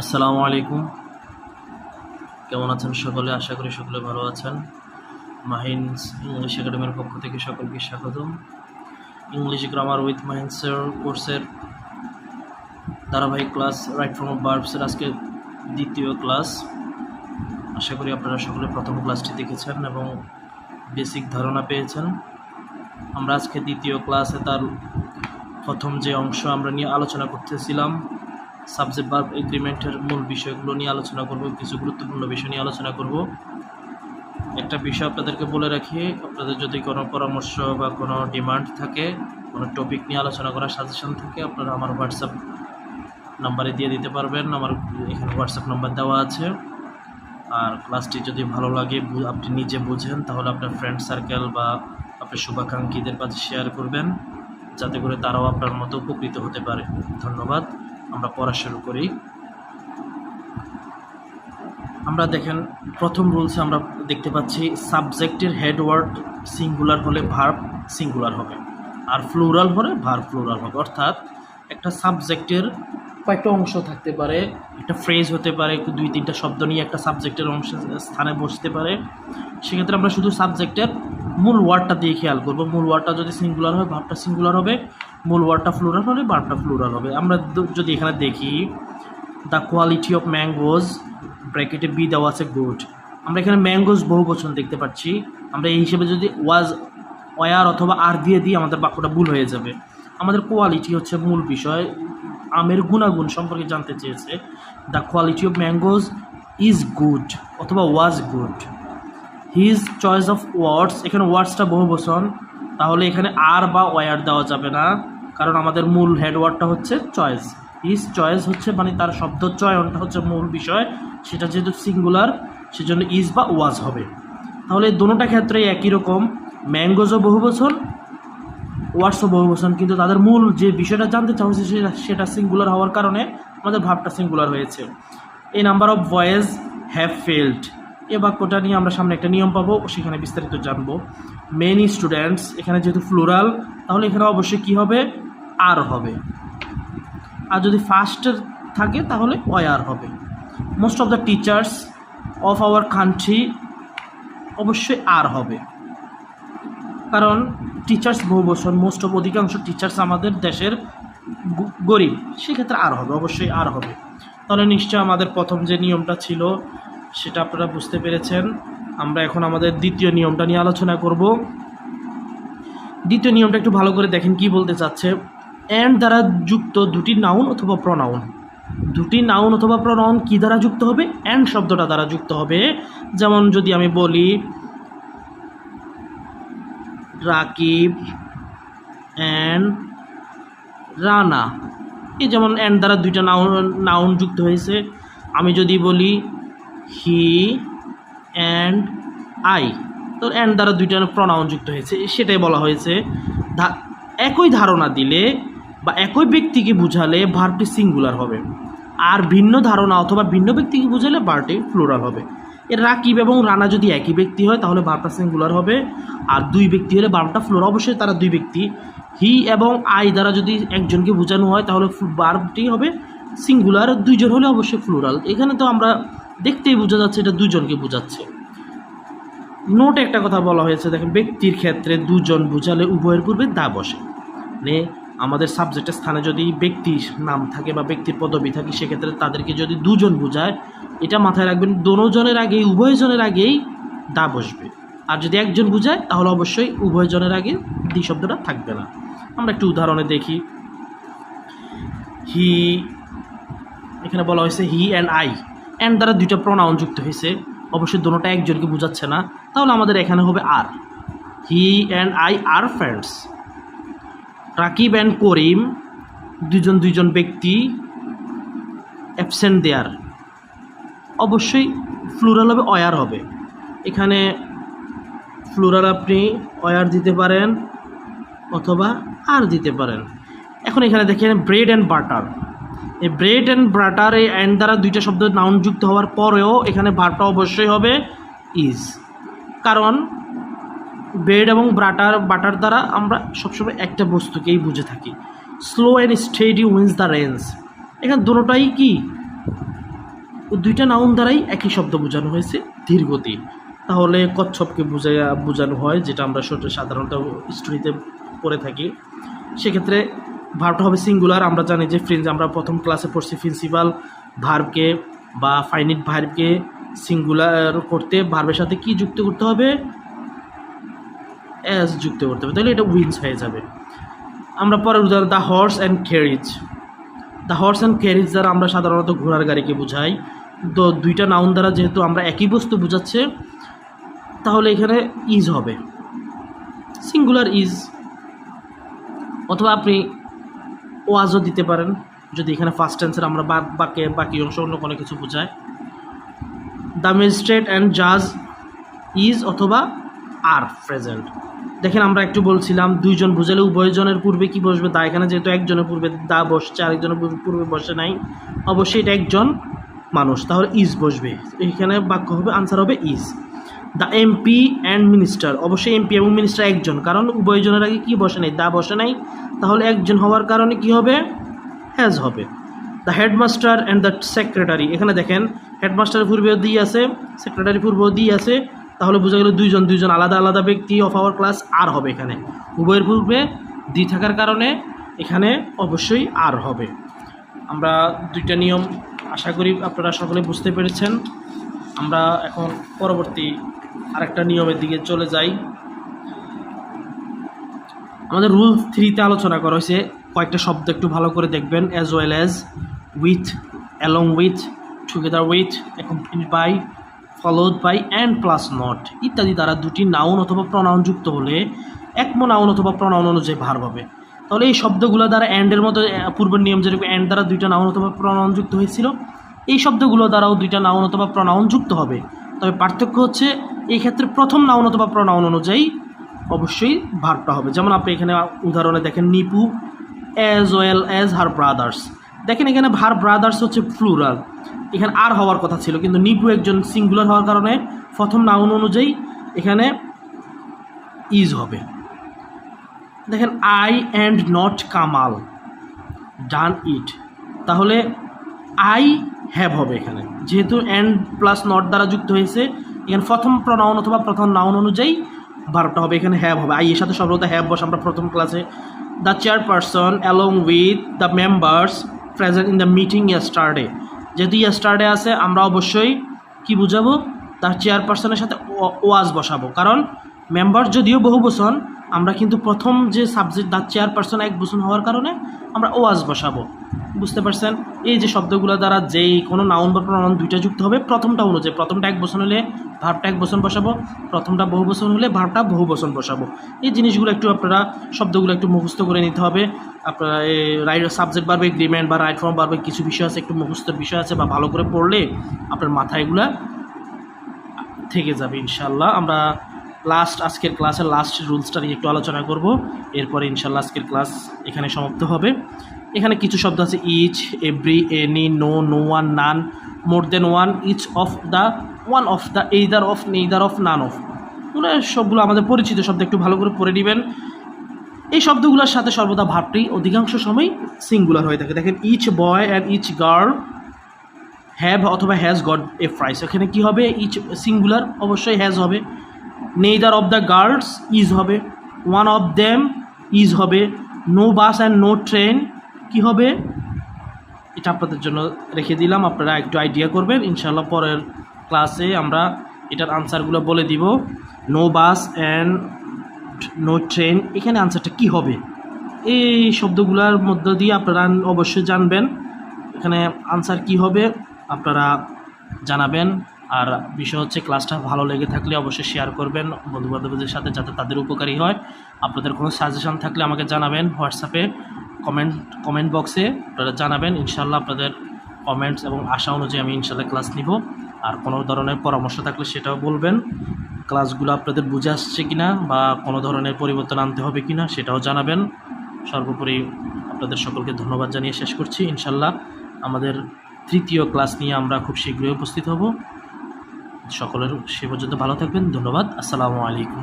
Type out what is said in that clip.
আসসালামু আলাইকুম। কেমন আছেন সকলে? আশা করি সকলে ভালো আছেন। মাহিন্স ইংলিশ একাডেমির পক্ষ থেকে সকলকে স্বাগতম। ইংলিশ গ্রামার উইথ মাহিন্সের কোর্সের ধারাবাহিক ক্লাস রাইট ফ্রম ভার্বসের আজকে দ্বিতীয় ক্লাস। আশা করি আপনারা সকলে প্রথম ক্লাসটি দেখেছেন এবং বেসিক ধারণা পেয়েছেন। আমরা আজকে দ্বিতীয় ক্লাসে তার প্রথম যে অংশ আমরা নিয়ে আলোচনা করতেছিলাম, সাবজেক্ট ভার্ব এগ্রিমেন্টের মূল বিষয়গুলো নিয়ে আলোচনা করব, কিছু গুরুত্বপূর্ণ বিষয় নিয়ে আলোচনা করব। একটা বিষয় আপনাদেরকে বলে রাখি, আপনাদের যদি কোনো পরামর্শ বা কোনো ডিমান্ড থাকে, কোনো টপিক নিয়ে আলোচনা করার সাজেশন থাকে, আপনারা আমার হোয়াটসঅ্যাপ নাম্বারে দিয়ে দিতে পারবেন। আমার এখানে হোয়াটসঅ্যাপ নাম্বার দেওয়া আছে। আর ক্লাসটি যদি ভালো লাগে, আপনি নিজে বুঝেন, তাহলে আপনার ফ্রেন্ড সার্কেল বা আপনার শুভাকাঙ্ক্ষীদের কাছে শেয়ার করবেন, যাতে করে তারাও আপনার মতো উপকৃত হতে পারে। ধন্যবাদ। আমরা পড়া শুরু করি। আমরা দেখেন প্রথম রুলসে আমরা দেখতে পাচ্ছি সাবজেক্টের হেড ওয়ার্ড সিঙ্গুলার হলে ভার্ব সিঙ্গুলার হবে, আর ফ্লুরাল হলে ভার্ব ফ্লুরাল হবে। অর্থাৎ একটা সাবজেক্টের কয়েকটা অংশ থাকতে পারে, একটা ফ্রেজ হতে পারে, দুই তিনটা শব্দ নিয়ে একটা সাবজেক্টের অংশ স্থানে বসতে পারে। সেক্ষেত্রে আমরা শুধু সাবজেক্টের মূল ওয়ার্ডটা দিয়ে খেয়াল করব। মূল ওয়ার্ডটা যদি সিঙ্গুলার হয় ভার্বটা সিঙ্গুলার হবে, মূল ওয়ার্ডটা ফ্লুরাল হলে ভার্বটা ফ্লুরাল হবে। আমরা যদি এখানে দেখি দ্য কোয়ালিটি অফ ম্যাঙ্গোজ, ব্র্যাকেটে বি দেওয়া আছে গুড। আমরা এখানে ম্যাঙ্গোজ বহু বচন দেখতে পাচ্ছি। আমরা এই হিসেবে যদি ওয়ার অথবা আর দিয়ে দিই, আমাদের বাক্যটা ভুল হয়ে যাবে। আমাদের কোয়ালিটি হচ্ছে মূল বিষয়, আমের গুণাগুণ সম্পর্কে জানতে চেয়েছে। The quality of mangoes is good অথবা was good. His choice of words, এখানে ওয়ার্ডসটা বহু বচন, তাহলে এখানে আর বা ওয়ার দেওয়া যাবে না, কারণ আমাদের মূল হেড ওয়ার্ডটা হচ্ছে চয়েস। হিজ চয়েস হচ্ছে মানে তার শব্দ চয়নটা হচ্ছে মূল বিষয়, সেটা যেহেতু সিঙ্গুলার সেজন্য ইজ বা ওয়াজ হবে। তাহলে দোনোটা ক্ষেত্রে একই রকম, ম্যাঙ্গোজও বহুবচন, ওয়ার্ডসও বহুবচন, কিন্তু তাদের মূল যে বিষয়টা জানতে চাওয়া হচ্ছে সেটা সিঙ্গুলার হওয়ার কারণে আমাদের ভাবটা সিঙ্গুলার হয়েছে। এই number of boys have failed, এ বাক্যটা নিয়ে আমরা সামনে একটা নিয়ম পাবো, সেখানে বিস্তারিত জানবো। মেনি স্টুডেন্টস, এখানে যেহেতু ফ্লুরাল তাহলে এখানে অবশ্যই কী হবে, আর হবে। আর যদি ফার্স্টের থাকে তাহলে ওয়ার হবে। Most of the teachers of our country, অবশ্যই আর হবে, কারণ টিচার্স বহুবচন, মোস্ট অফ অধিকাংশ টিচার্স আমাদের দেশের গরিব, সেক্ষেত্রে আর হবে, অবশ্যই আর হবে। তাহলে নিশ্চয় আমাদের প্রথম যে নিয়মটা ছিল সেটা আপনারা বুঝতে পেরেছেন। আমরা এখন আমাদের দ্বিতীয় নিয়মটা নিয়ে আলোচনা করব। দ্বিতীয় নিয়মটা একটু ভালো করে দেখেন কি বলতে চাচ্ছে। অ্যান্ড দ্বারা যুক্ত দুটি নাউন অথবা প্রনাউন, দুটি নাউন অথবা প্রনাউন কি দ্বারা যুক্ত হবে, অ্যান্ড শব্দটা দ্বারা যুক্ত হবে। যেমন যদি আমি বলি রাকিব অ্যান্ড রানা, এই যেমন অ্যান্ড দ্বারা দুইটা নাউন যুক্ত হয়েছে। আমি যদি বলি হি অ্যান্ড আই, তো অ্যান্ড দ্বারা দুইটা প্রনাউন যুক্ত হয়েছে, সেটাই বলা হয়েছে। একই ধারণা দিলে বা একই ব্যক্তিকে বুঝালে ভার্বটি সিঙ্গুলার হবে, আর ভিন্ন ধারণা অথবা ভিন্ন ব্যক্তিকে বুঝালে ভার্বটি প্লুরাল হবে। এর রাকিব এবং রানা যদি একই ব্যক্তি হয় তাহলে ভার্বটা সিঙ্গুলার হবে, আর দুই ব্যক্তি হলে ভার্বটা প্লুরাল। অবশ্যই তারা দুই ব্যক্তি। হি এবং আই দ্বারা যদি একজনকে বোঝানো হয় তাহলে ভার্বটি হবে সিঙ্গুলার, দুইজন হলে অবশ্যই প্লুরাল। এখানে তো আমরা দেখতেই বোঝা যাচ্ছে এটা দুজনকে বোঝাচ্ছে। নোটে একটা কথা বলা হয়েছে, দেখেন ব্যক্তির ক্ষেত্রে দুজন বোঝালে উভয়ের পূর্বে দা বসে। মানে আমাদের সাবজেক্টের স্থানে যদি ব্যক্তির নাম থাকে বা ব্যক্তির পদবি থাকে, সেক্ষেত্রে তাদেরকে যদি দুজন বোঝায়, এটা মাথায় রাখবেন, দোনোজনের আগেই উভয়জনের আগেই দা বসবে। আর যদি একজন বোঝায় তাহলে অবশ্যই উভয়জনের আগে দি শব্দটা থাকবে না। আমরা একটু উদাহরণে দেখি। হি, এখানে বলা হয়েছে হি অ্যান্ড আই, অ্যান্ড দ্বারা দুইটা প্রনাউন যুক্ত হয়েছে, অবশ্যই দোনোটা একজনকে বোঝাচ্ছে না, তাহলে আমাদের এখানে হবে are. He and I are friends. Rakib and Karim, দুজন ব্যক্তি, অ্যাবসেন্ট দেয়ার, অবশ্যই ফ্লুরাল হবে, অয়ার হবে। এখানে ফ্লুরাল আপনি অয়ার দিতে পারেন অথবা আর দিতে পারেন। এখন এখানে দেখেন ব্রেড অ্যান্ড বাটার, এই ব্রেড অ্যান্ড বাটার এই অ্যান্ড দ্বারা দুইটা শব্দ নাউন যুক্ত হওয়ার পরেও এখানে ভার্বটা অবশ্যই হবে ইজ, কারণ ব্রেড এবং বাটার দ্বারা আমরা সবসময় একটা বস্তুকেই বুঝে থাকি। Slow and steady wins the range, এখানে দুটোটাই কি দুইটা নাউন দ্বারাই একই শব্দ বোঝানো হয়েছে, ধীর গতি। তাহলে কচ্ছপকে বোঝানো হয়, যেটা আমরা সাধারণত স্টোরিতে পড়ে থাকি। সেক্ষেত্রে ভার্বটা হবে সিঙ্গুলার। আমরা জানি যে আমরা প্রথম ক্লাসে পড়ছি প্রিন্সিপাল ভার্বকে বা ফাইনিট ভার্বকে সিঙ্গুলার করতে ভার্বের সাথে কি যুক্ত করতে হবে? অ্যাজ যুক্ত করতে হবে, তাহলে এটা উইন্স হয়ে যাবে। আমরা পরের উদাহরণ, the horse and carriage. The horse and carriage দ্বারা আমরা সাধারণত ঘোড়ার গাড়িকে বোঝাই। তো দুইটা নাউন দ্বারা যেহেতু আমরা একই বস্তু বোঝাচ্ছে, তাহলে এখানে ইজ হবে, সিঙ্গুলার ইজ। অথবা আপনি ওয়াজও দিতে পারেন যদি এখানে ফার্স্ট টেন্সের আমরা বাকি অংশ অন্য কোনো কিছু বোঝায়। দ্য ম্যাজিস্ট্রেট অ্যান্ড জাজ ইজ অথবা আর প্রেজেন্ট। দেখেন আমরা একটু বলছিলাম দুইজন বুঝালে উভয়জনের পূর্বে কি বসবে? দা এখানে যেহেতু একজনের পূর্বে দা বসছে, আরেকজনের পূর্বে বসে নাই, অবশ্যই এটা একজন মানুষ, তাহলে ইজ বসবে। এখানে বাক্য হবে, আনসার হবে is. The MP and minister, অবশ্যই এমপি এবং মিনিস্টার একজন, কারণ উভয়জনের আগে কি বসে নাই? দা বসে নাই, তাহলে একজন হওয়ার কারণে কি হবে? হ্যাজ হবে। The headmaster and the secretary, এখানে দেখেন হেডমাস্টারের পূর্বেও দিয়ে আছে, সেক্রেটারি পূর্বেও দিয়ে আছে, তাহলে বোঝা গেল দুইজন আলাদা আলাদা ব্যক্তি অফ আওয়ার ক্লাস আর হবে। এখানে উভয়ের পূর্বে দি থাকার কারণে এখানে অবশ্যই আর হবে। আমরা দুইটা নিয়ম আশা করি আপনারা সকলে বুঝতে পেরেছেন। আমরা এখন পরবর্তী আরেকটা নিয়মের দিকে চলে যাই। আমাদের রুল 3-তে আলোচনা করা হয়েছে, কয়েকটা শব্দ একটু ভালো করে দেখবেন। As well as, with, along with, together with, accompanied by, followed by, and plus not ইত্যাদি দ্বারা দুটি নাউন অথবা প্রনাউন যুক্ত হলে একমো নাউন অথবা প্রনাউন অনুযায়ী ভার্ব হবে। তাহলে এই শব্দগুলো দ্বারা অ্যান্ডের মতো পূর্বের নিয়ম যেরকম অ্যান্ড দ্বারা দুইটা নাউন অথবা প্রনাউন যুক্ত হয়েছিল, এই শব্দগুলো দ্বারাও দুইটা নাউন অথবা প্রনাউন যুক্ত হবে। তবে পার্থক্য হচ্ছে এই ক্ষেত্রে প্রথম নাউন অথবা প্রনাউন অনুযায়ী অবশ্যই ভার্বটা হবে। যেমন আপনি এখানে উদাহরণে দেখেন, Nipu as well as her brothers. দেখেন এখানে হার ব্রাদার্স হচ্ছে প্লুরাল, এখানে আর হওয়ার কথা ছিল, কিন্তু নিপু একজন সিঙ্গুলার হওয়ার কারণে প্রথম নাউন অনুযায়ী এখানে ইজ হবে। দেখেন আই অ্যান্ড নট কামাল ডান ইট, তাহলে আই হ্যাভ হবে এখানে, যেহেতু অ্যান্ড প্লাস নট দ্বারা যুক্ত হয়েছে। এখানে প্রথম প্রনাউন অথবা প্রথম নাউন অনুযায়ী ভার্বটা হবে, এখানে হ্যাভ হবে। আই এর সাথে সর্বদা হ্যাভ বসে আমরা প্রথম ক্লাসে। The chairperson along with the members present in the meeting yesterday, যেহেতু ইয়েস্টারডে আছে আমরা অবশ্যই কি বুঝাবো? তার চেয়ারপারসনের সাথে ওয়াজ বসাবো, কারণ মেম্বার যদিও বহুবচন, আমরা কিন্তু প্রথম যে সাবজেক্ট দ্য চেয়ারপারসন একবচন হওয়ার কারণে আমরা ওয়াজ বসাবো। বুঝতে পারছেন? এই যে শব্দগুলো দ্বারা যেই কোনো নাউন বা প্রনাউন দুইটা যুক্ত হবে প্রথমটা অনুযায়ী, প্রথমটা একবচন হলে ভার্বটা একবচন বসাবো, প্রথমটা বহুবচন হলে ভার্বটা বহুবচন বসাবো। এই জিনিসগুলো একটু আপনারা শব্দগুলো একটু মুখস্থ করে নিতে হবে। আপনারা রাইট সাবজেক্ট বারবে এগ্রিমেন্ট বা রাইট ফর্ম বারবে কিছু বিষয় আছে, একটু মুখস্থের বিষয় আছে, বা ভালো করে পড়লে আপনার মাথায় এগুলা থেকে যাবে ইনশাল্লাহ। আমরা আজকের ক্লাসের লাস্ট রুলসটা নিয়ে একটু আলোচনা করব, এরপরে ইনশাল্লাহ আজকের ক্লাস এখানে সমাপ্ত হবে। এখানে কিছু শব্দ আছে, each, every, any, no, no one, none, more than one, each of the, one of the, either of, neither of, none of. এগুলো সবগুলো আমাদের পরিচিত শব্দ, একটু ভালো করে পড়ে নেবেন। এই শব্দগুলোর সাথে সর্বদা ভার্বটি অধিকাংশ সময় সিঙ্গুলার হয়ে থাকে। দেখেন each boy and each girl have অথবা হ্যাজ গট এ প্রাইজ, এখানে কী হবে? ইচ সিঙ্গুলার, অবশ্যই হ্যাজ হবে। Neither of the girls is হবে, ওয়ান অফ দেম ইজ হবে, no bus and no train কি হবে? এটা আপনাদের জন্য রেখে দিলাম, আপনারা একটু আইডিয়া করবেন। ইনশাআল্লাহ পরের ক্লাসে আমরা এটার আনসারগুলো বলে দিব। No bus and no train, এখানে আনসারটা কি হবে? এই শব্দগুলোর মধ্য দিয়ে আপনারা অবশ্যই জানবেন এখানে আনসার কি হবে, আপনারা জানাবেন। আর বিষয় হচ্ছে ক্লাসটা ভালো লেগে থাকলে অবশ্যই শেয়ার করবেন বন্ধুবান্ধবদের সাথে, যাতে তাদের উপকারী হয়। আপনাদের কোনো সাজেশন থাকলে আমাকে জানাবেন হোয়াটসঅ্যাপে, কমেন্ট বক্সে আপনারা জানাবেন। ইনশাআল্লাহ আপনাদের কমেন্টস এবং আশা অনুযায়ী আমি ইনশাআল্লাহ ক্লাস নিব। আর কোনো ধরনের পরামর্শ থাকলে সেটাও বলবেন। ক্লাসগুলো আপনাদের বুঝে আসছে কিনা বা কোনো ধরনের পরিবর্তন আনতে হবে কিনা সেটাও জানাবেন। সর্বোপরি আপনাদের সকলকে ধন্যবাদ জানিয়ে শেষ করছি। ইনশাআল্লাহ আমাদের তৃতীয় ক্লাস নিয়ে আমরা খুব শীঘ্রই উপস্থিত হব। সকলের সে পর্যন্ত ভালো থাকবেন। ধন্যবাদ। আসসালামু আলাইকুম।